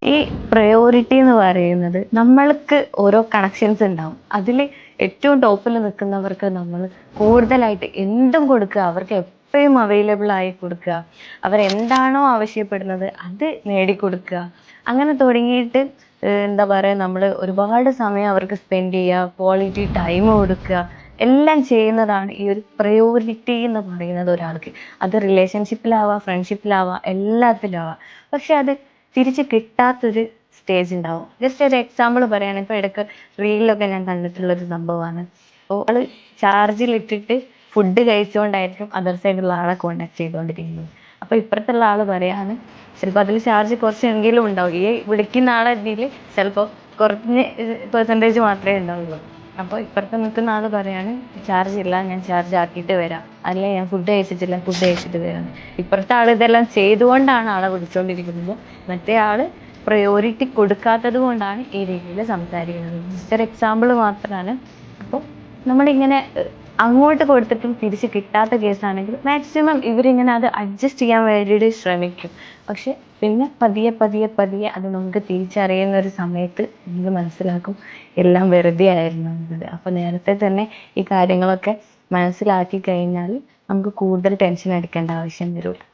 ഈ പ്രയോറിറ്റി എന്ന് പറയുന്നത് നമ്മൾക്ക് ഓരോ കണക്ഷൻസ് ഉണ്ടാവും. അതിൽ ഏറ്റവും ടോപ്പിൽ നിൽക്കുന്നവർക്ക് നമ്മൾ കൂടുതലായിട്ട് എന്തും കൊടുക്കുക, അവർക്ക് എപ്പോഴും അവൈലബിൾ ആയി കൊടുക്കുക, അവരെന്താണോ ആവശ്യപ്പെടുന്നത് അത് നേടിക്കൊടുക്കുക. അങ്ങനെ തുടങ്ങിയിട്ട് എന്താ പറയുക, നമ്മൾ ഒരുപാട് സമയം അവർക്ക് സ്പെൻഡ് ചെയ്യുക, ക്വാളിറ്റി ടൈം കൊടുക്കുക, എല്ലാം ചെയ്യുന്നതാണ് ഈ ഒരു പ്രയോറിറ്റി എന്ന് പറയുന്നത് ഒരാൾക്ക്. അത് റിലേഷൻഷിപ്പിലാവാം, ഫ്രണ്ട്ഷിപ്പിലാവാം, എല്ലാത്തിലാവാം. പക്ഷെ അത് തിരിച്ച് കിട്ടാത്തൊരു സ്റ്റേജ് ഉണ്ടാവും. ജസ്റ്റ് ഒരു എക്സാമ്പിൾ പറയുകയാണെങ്കിൽ ഇപ്പോൾ ഇടയ്ക്ക് റീലിലൊക്കെ ഞാൻ കണ്ടിട്ടുള്ളൊരു സംഭവമാണ്. അപ്പോൾ അവൾ ചാർജിലിട്ടിട്ട് ഫുഡ് കഴിച്ചുകൊണ്ടായിരിക്കും അതർ സൈഡിലുള്ള ആളെ കോണ്ടാക്ട് ചെയ്തുകൊണ്ടിരിക്കുന്നത്. അപ്പോൾ ഇപ്പുറത്തുള്ള ആൾ പറയാണ്, ചിലപ്പോൾ അതിൽ ചാർജ് കുറച്ചെങ്കിലും ഉണ്ടാവും, ഈ വിളിക്കുന്ന ആളെ ഇതിൽ ചിലപ്പോൾ കുറഞ്ഞ പെർസെൻറ്റേജ് മാത്രമേ ഉണ്ടാവുള്ളൂ. അപ്പോൾ ഇപ്പുറത്ത് നിൽക്കുന്ന ആൾ പറയാണ്, ചാർജ് ഇല്ല, ഞാൻ ചാർജ് ആക്കിയിട്ട് വരാം, അല്ലെങ്കിൽ ഞാൻ ഫുഡ് കഴിച്ചിട്ടില്ല, ഫുഡ് കഴിച്ചിട്ട് വരാം. ഇപ്പുറത്തെ ആൾ ഇതെല്ലാം ചെയ്തുകൊണ്ടാണ് ആളെ വിളിച്ചുകൊണ്ടിരിക്കുന്നത്. മറ്റേ ആൾ പ്രയോറിറ്റി കൊടുക്കാത്തത് കൊണ്ടാണ് ഈ രീതിയിൽ സംസാരിക്കുന്നത്. ജസ്റ്റ് ഒരു എക്സാമ്പിൾ മാത്രമാണ്. അപ്പോൾ നമ്മളിങ്ങനെ അങ്ങോട്ട് കൊടുത്തിട്ടും തിരിച്ച് കിട്ടാത്ത കേസാണെങ്കിൽ മാക്സിമം ഇവരിങ്ങനെ അത് അഡ്ജസ്റ്റ് ചെയ്യാൻ വേണ്ടിയിട്ട് ശ്രമിക്കും. പക്ഷെ പിന്നെ പതിയെ പതിയെ പതിയെ അത് നമുക്ക് തിരിച്ചറിയുന്ന ഒരു സമയത്ത് നമുക്ക് മനസ്സിലാക്കും എല്ലാം വെറുതെ ആയിരുന്നു എന്നത്. അപ്പോൾ നേരത്തെ തന്നെ ഈ കാര്യങ്ങളൊക്കെ മനസ്സിലാക്കി കഴിഞ്ഞാൽ നമുക്ക് കൂടുതൽ ടെൻഷൻ അടിക്കേണ്ട ആവശ്യം വരും.